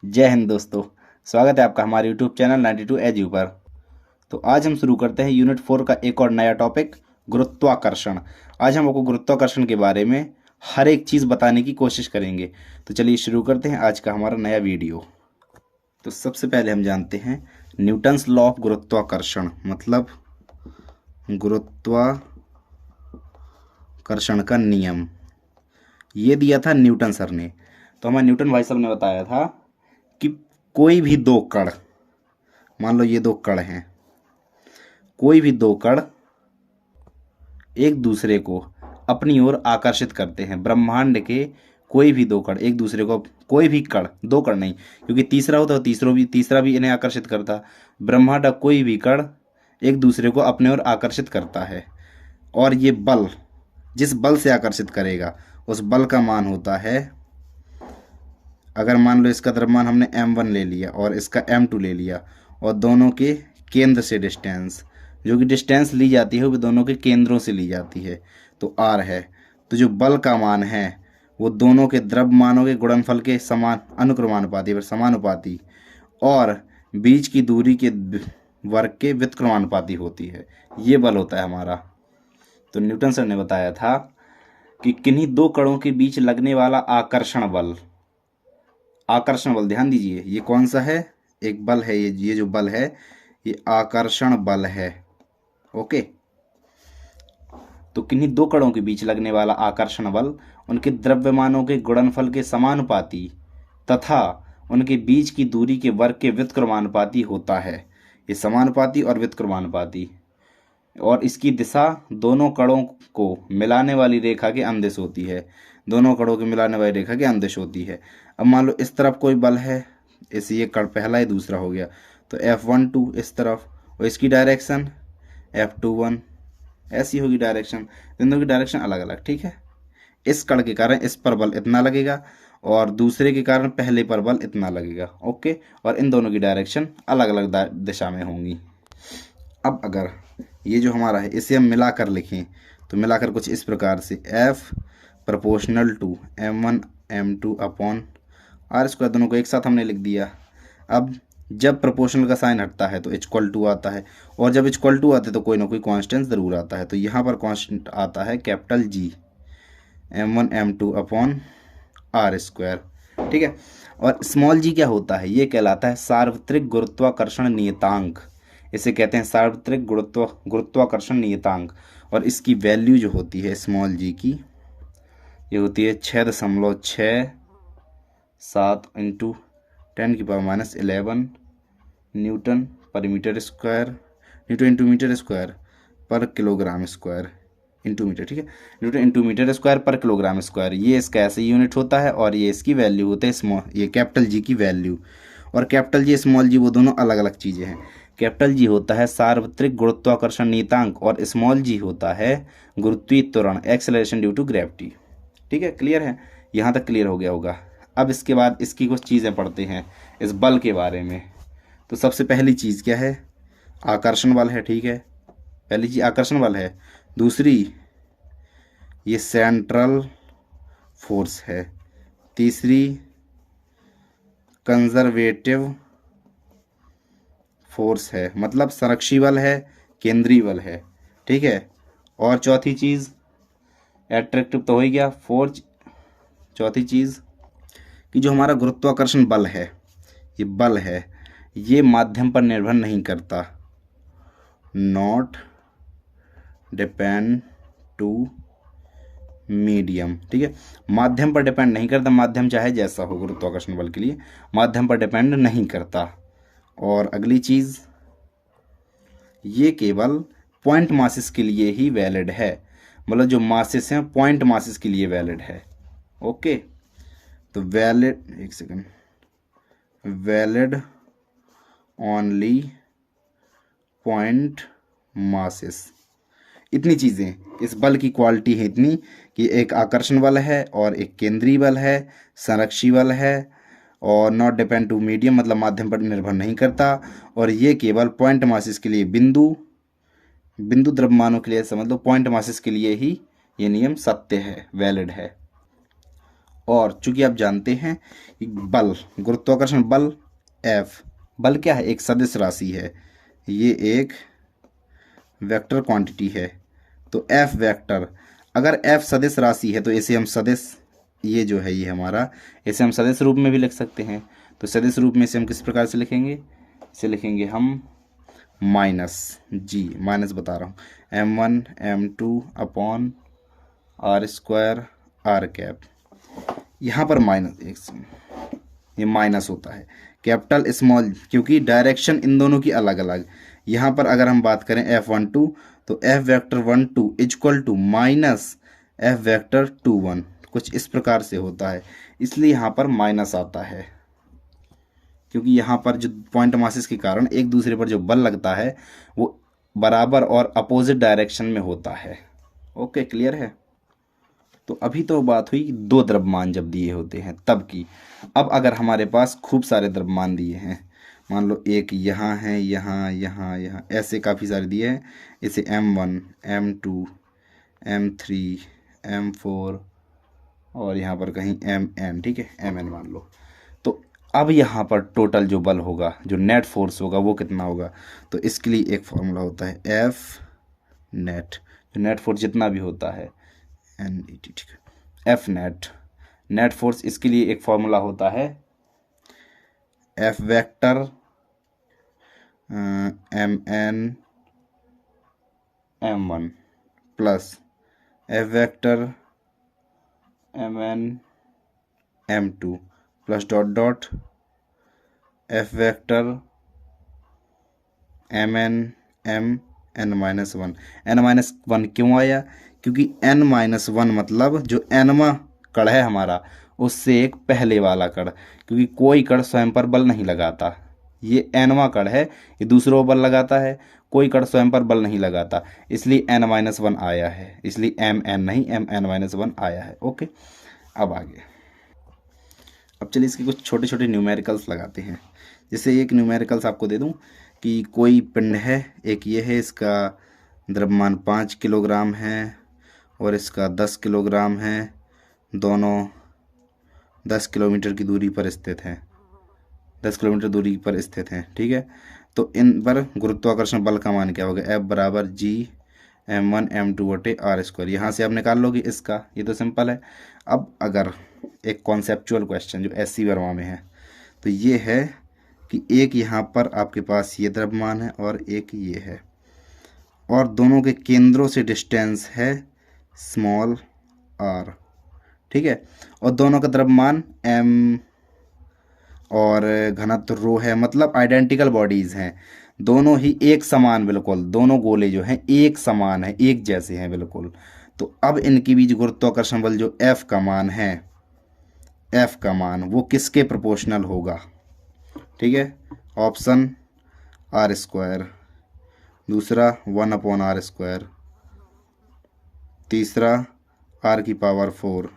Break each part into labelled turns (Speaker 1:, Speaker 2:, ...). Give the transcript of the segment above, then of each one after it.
Speaker 1: जय हिंद दोस्तों, स्वागत है आपका हमारे यूट्यूब चैनल 92 एजू पर। तो आज हम शुरू करते हैं यूनिट 4 का एक और नया टॉपिक, गुरुत्वाकर्षण। आज हम आपको गुरुत्वाकर्षण के बारे में हर एक चीज़ बताने की कोशिश करेंगे। तो चलिए शुरू करते हैं आज का हमारा नया वीडियो। तो सबसे पहले हम जानते हैं न्यूटन्स लॉ ऑफ गुरुत्वाकर्षण, मतलब गुरुत्वाकर्षण का नियम। ये दिया था न्यूटन सर ने। तो हमें न्यूटन भाई साहब ने बताया था कि कोई भी दो कण, मान लो ये दो कण हैं, कोई भी दो कण एक दूसरे को अपनी ओर आकर्षित करते हैं। ब्रह्मांड के कोई भी दो कण एक दूसरे को, कोई भी कण, दो कण नहीं, क्योंकि तीसरा होता तो तीसरा भी इन्हें आकर्षित करता। ब्रह्मांड का कोई भी कण एक दूसरे को अपने ओर आकर्षित करता है, और ये बल, जिस बल से आकर्षित करेगा उस बल का मान होता है, अगर मान लो इसका द्रव्यमान हमने m1 ले लिया और इसका m2 ले लिया, और दोनों के केंद्र से डिस्टेंस, जो कि डिस्टेंस ली जाती है वो दोनों के केंद्रों से ली जाती है, तो r है। तो जो बल का मान है वो दोनों के द्रव्यमानों के गुणनफल के समान अनुक्रमानुपाती, समानुपाती, और बीच की दूरी के वर्ग के व्युत्क्रमानुपाती होती है। ये बल होता है हमारा। तो न्यूटन सर ने बताया था कि किन्हीं दो कणों के बीच लगने वाला आकर्षण बल, आकर्षण बल, ध्यान दीजिए ये कौन सा है, एक बल है, ये जो बल है ये आकर्षण बल है। ओके। तो किन्हीं दो कणों के बीच लगने वाला आकर्षण बल उनके द्रव्यमानों के गुणनफल के समानुपाती तथा उनके बीच की दूरी के वर्ग के व्युत्क्रमानुपाती होता है। ये समानुपाती और व्युत्क्रमानुपाती, और इसकी दिशा दोनों कणों को मिलाने वाली रेखा के अनुदिश होती है। दोनों कणों के मिलाने वाली रेखा के अनुदिश होती है। अब मान लो इस तरफ कोई बल है, इस ये कण पहला ही दूसरा हो गया, तो F12 इस तरफ, और इसकी डायरेक्शन F21 ऐसी होगी डायरेक्शन। दोनों की डायरेक्शन अलग अलग, ठीक है। इस कण के कारण इस पर बल इतना लगेगा और दूसरे के कारण पहले पर बल इतना लगेगा। ओके। और इन दोनों की डायरेक्शन अलग अलग दिशा में होंगी। अब अगर ये जो हमारा है इसे हम मिलाकर लिखें तो मिलाकर कुछ इस प्रकार से, F proportional to m1 m2 upon r square, दोनों को एक साथ हमने लिख दिया। अब जब प्रोपोर्शनल का साइन हटता है तो इक्वल टू आता है, और जब इक्वल टू आते तो कोई ना कोई कांस्टेंट ज़रूर आता है। तो यहाँ पर कांस्टेंट आता है capital G, m1 m2 upon r square, ठीक है। और स्मॉल g क्या होता है, ये कहलाता है सार्वत्रिक गुरुत्वाकर्षण नियतांक। इसे कहते हैं सार्वत्रिक गुरुत्वाकर्षण नियतांक। और इसकी वैल्यू जो होती है स्मॉल जी की, ये होती है 6.67 इंटू 10⁻11 न्यूटन पर meter square, newton into meter square पर किलोग्राम स्क्वायर इंटू मीटर, ठीक है। न्यूटन इंटू मीटर स्क्वायर पर किलोग्राम स्क्वायर, ये इसका ऐसे यूनिट होता है, और ये इसकी वैल्यू होते हैं ये कैपिटल जी की वैल्यू। और कैपिटल जी स्मॉल जी वो दोनों अलग अलग चीज़ें हैं। कैपिटल जी होता है सार्वत्रिक गुरुत्वाकर्षण नियतांक, और स्मॉल जी होता है गुरुत्वीय त्वरण, एक्सेलरेशन ड्यू टू ग्रेविटी। ठीक है, क्लियर है, यहाँ तक क्लियर हो गया होगा। अब इसके बाद इसकी कुछ चीज़ें पढ़ते हैं इस बल के बारे में। तो सबसे पहली चीज़ क्या है, आकर्षण बल है, ठीक है, पहली चीज़ आकर्षण बल है। दूसरी ये सेंट्रल फोर्स है। तीसरी कंजर्वेटिव फोर्स है, मतलब संरक्षी बल है, केंद्रीय बल है, ठीक है। और चौथी चीज़ एट्रैक्टिव तो हो ही गया। फोर्स, चौथी चीज़ कि जो हमारा गुरुत्वाकर्षण बल है, ये बल है, ये माध्यम पर निर्भर नहीं करता, नॉट डिपेंड टू मीडियम, ठीक है। माध्यम पर डिपेंड नहीं करता, माध्यम चाहे जैसा हो गुरुत्वाकर्षण बल के लिए माध्यम पर डिपेंड नहीं करता। और अगली चीज़, ये केवल पॉइंट मासेस के लिए ही वैलिड है, मतलब जो मासेस हैं पॉइंट मासेस के लिए वैलिड है। ओके, तो वैलिड, एक second, valid only point masses. इतनी चीज़ें इस बल की क्वालिटी है, इतनी कि एक आकर्षण बल है और एक केंद्रीय बल है, संरक्षी बल है, और नॉट डिपेंड टू मीडियम मतलब माध्यम पर निर्भर नहीं करता, और ये केवल पॉइंट मासेस के लिए, बिंदु द्रव्यमानों के लिए समझ लो, पॉइंट मासेस के लिए ही ये नियम सत्य है, वैलिड है। और चूंकि आप जानते हैं बल, गुरुत्वाकर्षण बल F, बल क्या है, एक सदिश राशि है, ये एक वेक्टर क्वांटिटी है। तो F वेक्टर, अगर F सदिश राशि है तो इसे हम सदिश, ये जो है ये हमारा, इसे हम सदिश रूप में भी लिख सकते हैं। तो सदिश रूप में इसे हम किस प्रकार से लिखेंगे, इसे लिखेंगे हम माइनस जी, माइनस बता रहा हूँ, M1 M2 upon R square R cap. यहाँ पर माइनस, एक सेकंड, ये माइनस होता है कैपिटल स्मॉल, क्योंकि डायरेक्शन इन दोनों की अलग अलग। यहाँ पर अगर हम बात करें F12 तो F vector 12 equal to minus F vector 21, कुछ इस प्रकार से होता है, इसलिए यहाँ पर माइनस आता है, क्योंकि यहाँ पर जो पॉइंट मासेस के कारण एक दूसरे पर जो बल लगता है वो बराबर और अपोजिट डायरेक्शन में होता है। ओके, क्लियर है। तो अभी तो बात हुई दो द्रव्यमान जब दिए होते हैं तब की। अब अगर हमारे पास खूब सारे द्रव्यमान दिए हैं, मान लो एक यहाँ है, यहाँ यहाँ यहाँ, ऐसे काफ़ी सारे दिए हैं, इसे M1 M2 M3 M4 और यहाँ पर कहीं Mn, ठीक है, Mn मान लो। तो अब यहाँ पर टोटल जो बल होगा, जो नेट फोर्स होगा वो कितना होगा, तो इसके लिए एक फॉर्मूला होता है F नेट, जो नेट फोर्स जितना भी होता है NET, ठीक है, F नेट, नेट फोर्स, इसके लिए एक फॉर्मूला होता है F vector Mn M1 plus F vector Mn M2 plus dot dot F vector Mn M n-1। n-1 क्यों आया, क्योंकि n-1 मतलब जो nवां कण है हमारा उससे एक पहले वाला कण, क्योंकि कोई कण स्वयं पर बल नहीं लगाता, ये nवां कण है, ये दूसरों पर बल लगाता है, कोई कण स्वयं पर बल नहीं लगाता, इसलिए n-1 आया है, इसलिए Mn नहीं Mn-1 आया है। ओके, अब आगे, अब चलिए इसके कुछ छोटे छोटे न्यूमेरिकल्स लगाते हैं। जैसे एक न्यूमेरिकल्स आपको दे दूं कि कोई पिंड है, एक ये है, इसका द्रव्यमान 5 किलोग्राम है और इसका 10 किलोग्राम है, दोनों 10 किलोमीटर की दूरी पर स्थित हैं, 10 किलोमीटर दूरी पर स्थित हैं, ठीक है। तो इन पर गुरुत्वाकर्षण बल का मान क्या होगा, F बराबर G M1 M2 बटे आर स्क्वायर, यहाँ से आप निकाल लोगे इसका, ये तो सिंपल है। अब अगर एक कॉन्सेप्चुअल क्वेश्चन जो SC वर्मा में है, तो ये है कि एक यहाँ पर आपके पास ये द्रव्यमान है और एक ये है, और दोनों के केंद्रों से डिस्टेंस है स्मॉल r, ठीक है, और दोनों का द्रव्यमान m और घनत्व रो है, मतलब आइडेंटिकल बॉडीज़ हैं, दोनों ही एक समान, बिल्कुल दोनों गोले जो हैं एक समान है, एक जैसे हैं बिल्कुल। तो अब इनके बीच गुरुत्वाकर्षण बल जो F का मान है, F का मान वो किसके प्रोपोर्शनल होगा, ठीक है। ऑप्शन आर स्क्वायर, दूसरा 1/r², तीसरा r की पावर 4,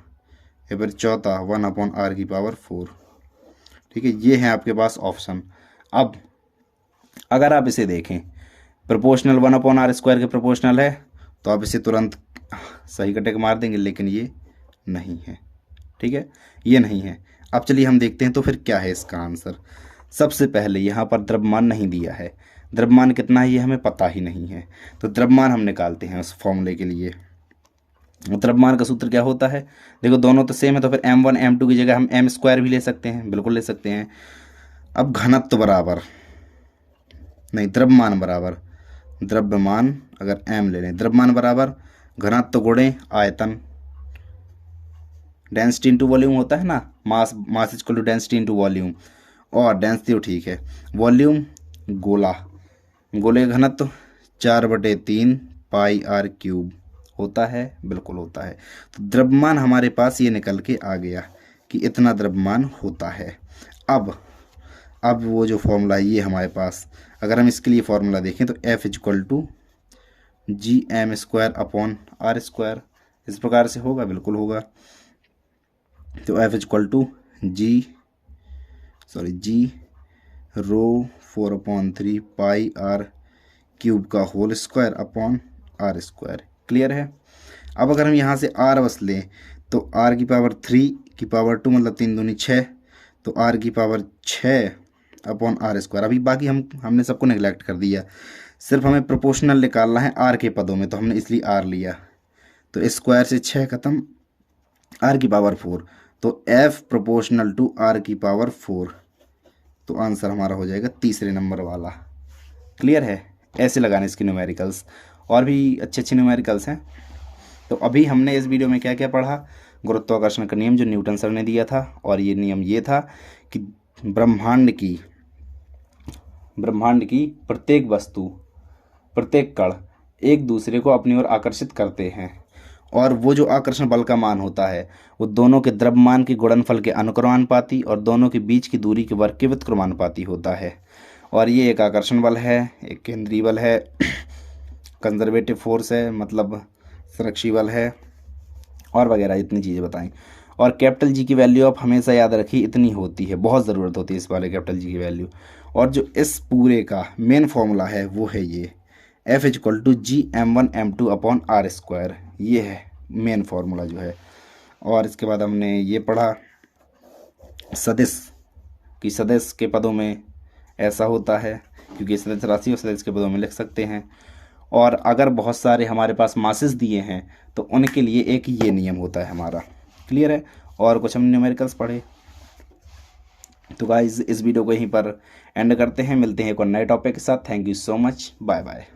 Speaker 1: या फिर चौथा 1/r4, ठीक है। ये है आपके पास ऑप्शन। अब अगर आप इसे देखें, प्रोपोर्शनल 1/r² के प्रोपोर्शनल है तो आप इसे तुरंत सही का टिक मार देंगे, लेकिन ये नहीं है, ठीक है, ये नहीं है। अब चलिए हम देखते हैं तो फिर क्या है इसका आंसर। सबसे पहले यहाँ पर द्रव्यमान नहीं दिया है, द्रव्यमान कितना है ये हमें पता ही नहीं है, तो द्रव्यमान हम निकालते हैं उस फॉर्मूले के लिए। द्रव्यमान का सूत्र क्या होता है, देखो दोनों तो सेम है, तो फिर M1 M2 की जगह हम m² भी ले सकते हैं, बिल्कुल ले सकते हैं। अब घनत्व बराबर, नहीं, द्रव्यमान बराबर, द्रव्यमान अगर m ले लें, द्रव्यमान बराबर घनत्व गुणे आयतन, डेंसिटी इंटू वॉल्यूम होता है ना, mass equal to density into volume, और डेंसिटी तो ठीक है, वॉल्यूम गोला, गोले का घनत्व 4/3 πr³ होता है, बिल्कुल होता है। तो द्रव्यमान हमारे पास ये निकल के आ गया कि इतना द्रव्यमान होता है। अब वो जो फॉर्मूला है ये हमारे पास, अगर हम इसके लिए फॉर्मूला देखें तो F = Gm²/r², इस प्रकार से होगा, बिल्कुल होगा। तो F G रो 4/3 πr³ का whole square upon r², clear है। अब अगर हम यहाँ से r बस लें तो r की पावर 3 की पावर 2 मतलब 3 दूनी 6, तो r की पावर 6 अपॉन आर स्क्वायर। अभी बाकी हमने सबको नेग्लेक्ट कर दिया, सिर्फ हमें प्रोपोर्शनल निकालना है r के पदों में, तो हमने इसलिए r लिया। तो स्क्वायर से 6 खत्म, r की पावर 4, तो f प्रोपोर्शनल टू r की पावर 4। तो आंसर हमारा हो जाएगा तीसरे नंबर वाला। क्लियर है? ऐसे लगाने इसके न्यूमेरिकल्स, और भी अच्छे अच्छे न्यूमेरिकल्स हैं। तो अभी हमने इस वीडियो में क्या क्या पढ़ा? गुरुत्वाकर्षण का नियम जो न्यूटन सर ने दिया था, और ये नियम ये था कि ब्रह्मांड की प्रत्येक वस्तु, प्रत्येक कण एक दूसरे को अपनी ओर आकर्षित करते हैं, और वो जो आकर्षण बल का मान होता है वो दोनों के द्रव्यमान के गुणनफल के अनुक्रमानुपाती और दोनों के बीच की दूरी के वर्ग के व्युत्क्रमानुपाती होता है। और ये एक आकर्षण बल है, एक केंद्रीय बल है, कंजर्वेटिव फोर्स है मतलब संरक्षी बल है, और वगैरह इतनी चीज़ें बताएं। और कैपिटल जी की वैल्यू आप हमेशा याद रखिए, इतनी होती है, बहुत ज़रूरत होती है इस वाले कैपिटल जी की वैल्यू। और जो इस पूरे का मेन फॉर्मूला है वो है ये F equal to G m1m2 upon R square, ये है मेन फार्मूला जो है। और इसके बाद हमने ये पढ़ा सदिश, कि सदिश के पदों में ऐसा होता है, क्योंकि सदिश राशि और सदिश के पदों में लिख सकते हैं। और अगर बहुत सारे हमारे पास मासेस दिए हैं तो उनके लिए एक ये नियम होता है हमारा। क्लियर है? और कुछ हमने न्यूमेरिकल्स पढ़े। तो गाइज इस वीडियो को यहीं पर एंड करते हैं, मिलते हैं एक और नए टॉपिक के साथ। Thank you so much, bye bye.